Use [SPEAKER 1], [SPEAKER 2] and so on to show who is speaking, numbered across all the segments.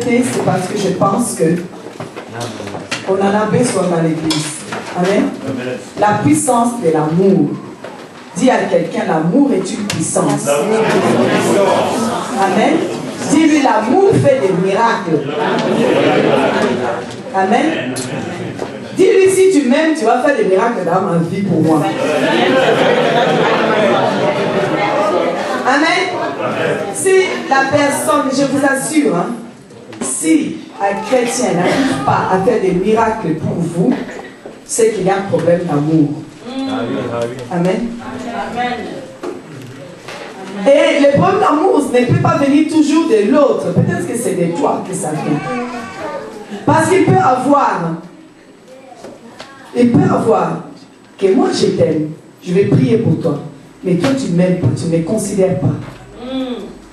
[SPEAKER 1] C'est parce que je pense que on en a besoin dans l'église. Amen. La puissance de l'amour. Dis à quelqu'un, l'amour est une puissance. Amen. Dis-lui, l'amour fait des miracles. Amen. Dis-lui, si tu m'aimes, tu vas faire des miracles dans ma vie pour moi. Amen. Si la personne, je vous assure, hein, si un chrétien n'arrive pas à faire des miracles pour vous, c'est qu'il y a un problème d'amour. Amen. Et le problème d'amour ne peut pas venir toujours de l'autre. Peut-être que c'est de toi que ça vient. Parce qu'il peut avoir que moi je t'aime, je vais prier pour toi. Mais toi tu ne m'aimes pas, tu ne me considères pas.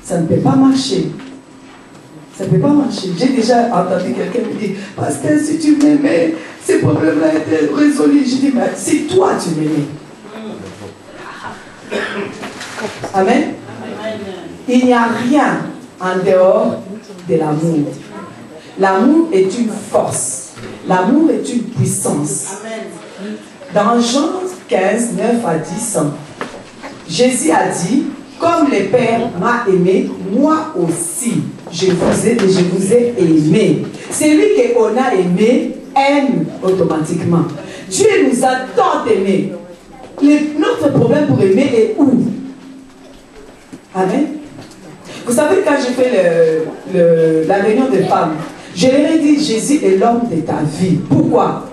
[SPEAKER 1] Ça ne peut pas marcher. Ça ne peut pas marcher. J'ai déjà entendu quelqu'un me dire, pasteur, si tu m'aimais, ces problèmes-là étaient résolus. Je dis, mais si toi tu m'aimais. Amen. Il n'y a rien en dehors de l'amour. L'amour est une force. L'amour est une puissance. Dans Jean 15, 9 à 10, Jésus a dit, comme le Père m'a aimé, moi aussi, je vous ai aimé. Celui qu'on a aimé aime automatiquement. Dieu nous a tant aimés. Notre problème pour aimer est où? Amen. Vous savez, quand j'ai fait la réunion des femmes, je leur ai dit, Jésus est l'homme de ta vie. Pourquoi?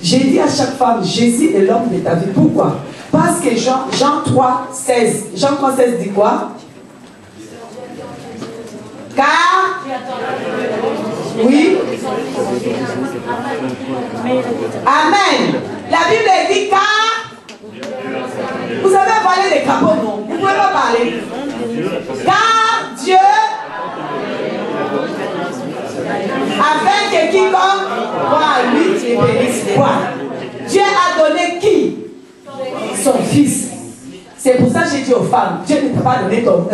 [SPEAKER 1] J'ai dit à chaque femme, Jésus est l'homme de ta vie. Pourquoi? Parce que Jean 3,16. Jean 3,16 dit quoi? Car... Oui. Amen. La Bible dit car... Vous avez parlé des crapauds, non? Vous ne pouvez pas parler. Car Dieu... afin que quiconque croit à lui ne périsse point. Dieu a donné qui? Son fils. C'est pour ça que j'ai dit aux femmes, Dieu ne t'a pas donné ton...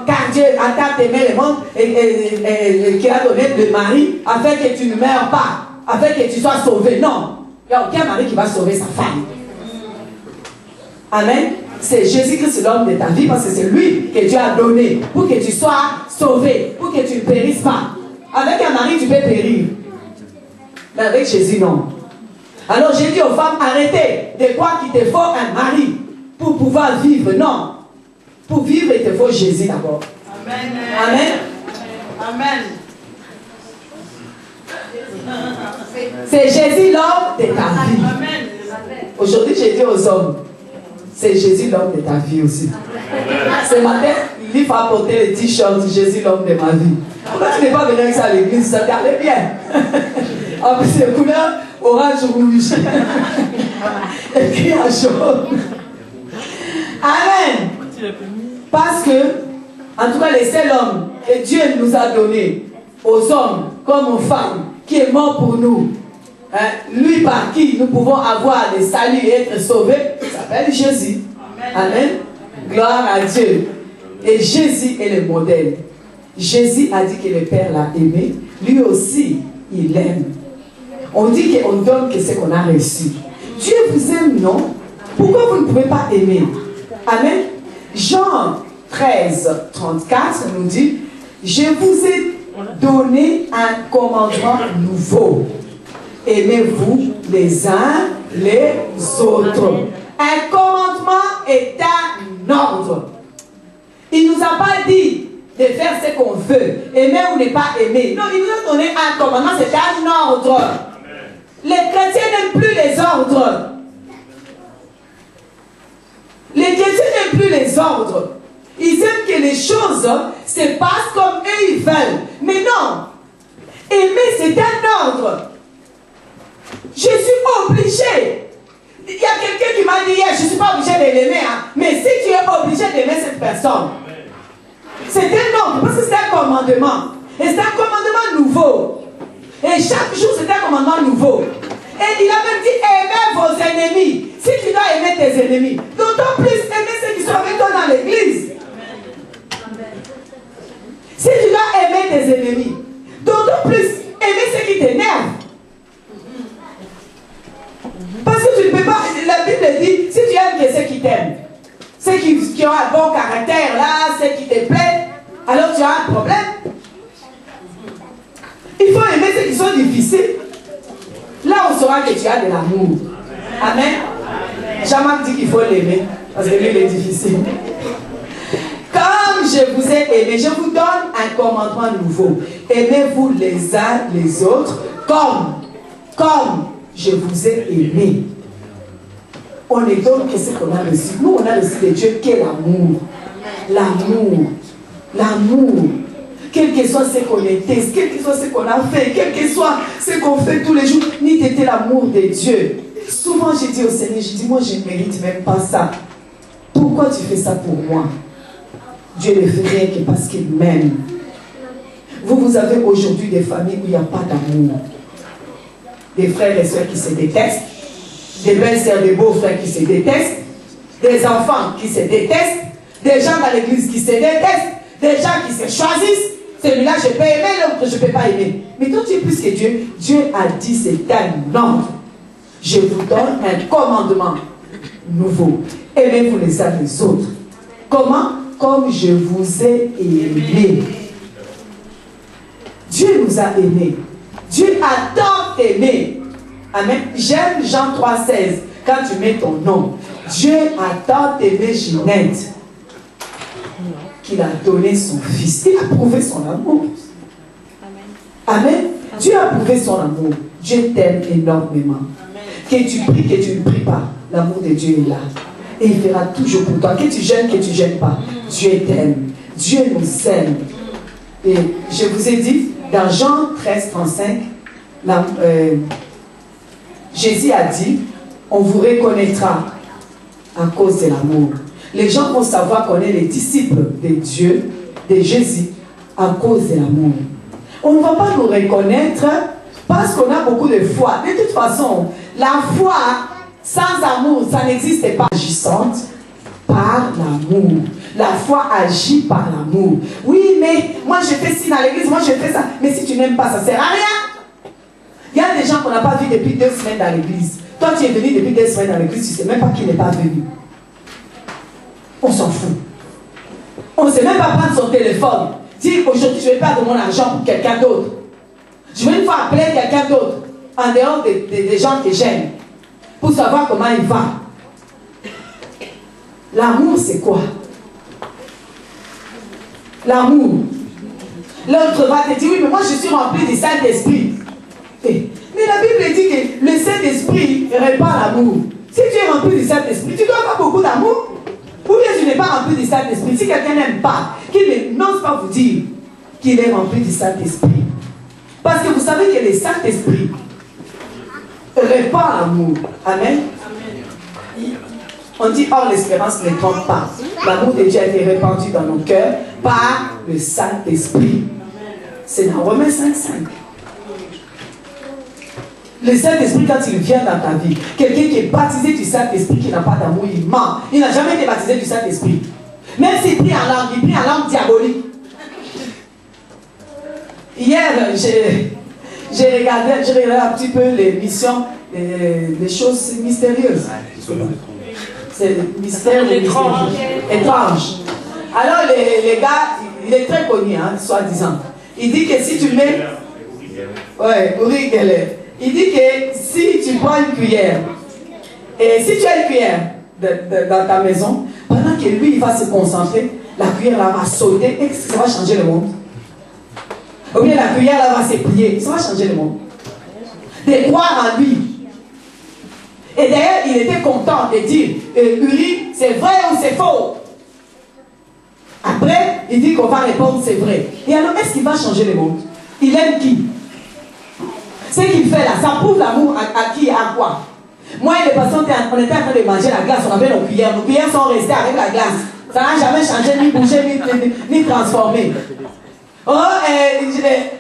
[SPEAKER 1] car Dieu a tant aimé le monde et qu'il a donné le mari afin que tu ne meurs pas, afin que tu sois sauvé. Non. Il n'y a aucun mari qui va sauver sa femme. Amen. C'est Jésus-Christ l'homme de ta vie parce que c'est lui que Dieu a donné pour que tu sois sauvé, pour que tu ne périsses pas. Avec un mari, tu peux périr. Mais avec Jésus, non. Alors j'ai dit aux femmes, arrêtez de croire qu'il te faut un mari pour pouvoir vivre. Non. Pour vivre, il te faut Jésus d'abord. Amen. Amen. Amen. C'est Jésus l'homme de ta vie. Aujourd'hui, j'ai dit aux hommes, c'est Jésus l'homme de ta vie aussi. Ce matin, il faut apporter le t-shirt Jésus l'homme de ma vie. Pourquoi tu n'es pas venu avec ça à l'église? Ça t'allait bien. En plus, c'est couleur orange-rouge. Écrit en jaune. Amen. Parce que, en tout cas, les seuls hommes que Dieu nous a donnés, aux hommes comme aux femmes, qui est mort pour nous, hein, lui par qui nous pouvons avoir le salut et être sauvés, s'appelle Jésus. Amen. Amen. Gloire à Dieu. Et Jésus est le modèle. Jésus a dit que le Père l'a aimé. Lui aussi, il aime. On dit qu'on donne que ce qu'on a reçu. Dieu vous aime, non? Pourquoi vous ne pouvez pas aimer? Amen. Jean 13, 34 nous dit, je vous ai donné un commandement nouveau. Aimez-vous les uns les autres. Un commandement est un ordre. Il ne nous a pas dit de faire ce qu'on veut, aimer ou ne pas aimer. Non, il nous a donné un commandement, c'est un ordre. Les chrétiens n'aiment plus les ordres. Les chrétiens n'aiment plus les ordres. Ils aiment que les choses se passent comme eux ils veulent. Mais non, aimer c'est un ordre. Je suis obligé. Il y a quelqu'un qui m'a dit hier, je ne suis pas obligé de l'aimer, hein. Mais si tu es obligé d'aimer cette personne, c'est un ordre, parce que c'est un commandement. Et c'est un commandement nouveau. Et chaque jour, c'est un commandement nouveau. Et il a même dit, aimez vos ennemis. Si tu dois aimer tes ennemis, d'autant plus aimer ceux qui sont avec toi dans l'église. Si tu dois aimer tes ennemis, qui ont un bon caractère, là, celle qui te plaît, alors tu as un problème. Il faut aimer ceux qui sont difficiles. Là, on saura que tu as de l'amour. Amen. Jean-Marc dit qu'il faut l'aimer, parce que lui, il est difficile. Comme je vous ai aimé, je vous donne un commandement nouveau. Aimez-vous les uns les autres comme je vous ai aimé. On ne donne que ce qu'on a reçu. Nous, on a reçu de Dieu qui est l'amour. L'amour. L'amour. Quel que soit ce qu'on était, quel que soit ce qu'on a fait, quel que soit ce qu'on fait tous les jours, ni t'étais l'amour de Dieu. Souvent, je dis au Seigneur, je dis, moi, je ne mérite même pas ça. Pourquoi tu fais ça pour moi? Dieu ne fait rien que parce qu'il m'aime. Vous avez aujourd'hui des familles où il n'y a pas d'amour. Des frères et sœurs qui se détestent, des belles-sœurs, des beaux-frères qui se détestent, des enfants qui se détestent, des gens dans l'église qui se détestent, des gens qui se choisissent. Celui-là, je peux aimer, l'autre, je ne peux pas aimer. Mais toi, tu es plus que Dieu. Dieu a dit, c'est un ordre. Je vous donne un commandement nouveau. Aimez-vous les uns les autres. Comment? Comme je vous ai aimé. Dieu nous a aimés. Dieu a tant aimé. Amen. J'aime Jean 3,16. Quand tu mets ton nom. Dieu a tant aimé Ginette qu'il a donné son fils. Il a prouvé son amour. Amen. Amen. Dieu a prouvé son amour. Dieu t'aime énormément. Que tu pries, que tu ne pries pas, l'amour de Dieu est là. Et il fera toujours pour toi. Que tu gênes, que tu ne gênes pas. Dieu t'aime. Dieu nous aime. Et je vous ai dit, dans Jean 13,35, Jésus a dit, on vous reconnaîtra à cause de l'amour. Les gens vont savoir qu'on est les disciples de Dieu, de Jésus, à cause de l'amour. On ne va pas nous reconnaître parce qu'on a beaucoup de foi. De toute façon, la foi sans amour, ça n'existe pas. Agissante par l'amour. La foi agit par l'amour. Oui, mais moi je fais ci dans l'église, moi je fais ça. Mais si tu n'aimes pas, ça ne sert à rien. Il y a des gens qu'on n'a pas vus depuis 2 semaines dans l'église. Toi, tu es venu depuis 2 semaines dans l'église, tu ne sais même pas qui n'est pas venu. On s'en fout. On ne sait même pas prendre son téléphone. Dire aujourd'hui, je vais perdre mon argent pour quelqu'un d'autre. Je vais une fois appeler quelqu'un d'autre, en dehors des gens que j'aime, pour savoir comment il va. L'amour, c'est quoi? L'amour. L'autre va te dire, oui, mais moi je suis rempli du Saint-Esprit. Mais la Bible dit que le Saint-Esprit répand l'amour. Si tu es rempli du Saint-Esprit, tu dois avoir beaucoup d'amour. Ou bien tu n'es pas rempli du Saint-Esprit. Si quelqu'un n'aime pas, qu'il n'ose pas vous dire qu'il est rempli du Saint-Esprit. Parce que vous savez que le Saint-Esprit répand l'amour. Amen. On dit, or l'espérance ne trompe pas. L'amour de Dieu a été répandu dans nos cœurs par le Saint-Esprit. C'est dans Romains 5,5. Le Saint-Esprit, quand il vient dans ta vie, quelqu'un qui est baptisé du Saint-Esprit, qui n'a pas d'amour, il ment. Il n'a jamais été baptisé du Saint-Esprit. Même s'il prie en langue, il prie en langue diabolique. Hier, j'ai regardé un petit peu l'émission des choses mystérieuses. C'est mystère étrange. Alors les gars, il est très connu, hein, soi-disant. Il dit que si tu mets... Ouais, Uri Geller. Il dit que si tu prends une cuillère, et si tu as une cuillère dans ta maison, pendant que lui il va se concentrer, la cuillère là va sauter et ça va changer le monde. Ou bien la cuillère là va se plier, ça va changer le monde. De croire en lui. Et d'ailleurs, il était content de dire, Uri, c'est vrai ou c'est faux? Après, il dit qu'on va répondre c'est vrai. Et alors, est-ce qu'il va changer le monde? Il aime qui? Ce qu'il fait là, ça prouve l'amour à qui et à quoi? Moi et les personnes, on était en train de manger la glace, on avait nos cuillères. Nos cuillères sont restées avec la glace. Ça n'a jamais changé, ni bougé, ni transformé. Oh,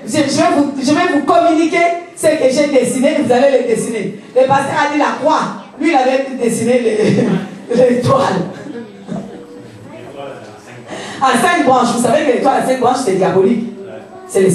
[SPEAKER 1] je vais vous communiquer ce que j'ai dessiné et vous allez le dessiner. Le pasteur a dit la croix. Lui, il avait dessiné l'étoile. À 5 branches. Vous savez que l'étoile à 5 branches, c'est diabolique. C'est le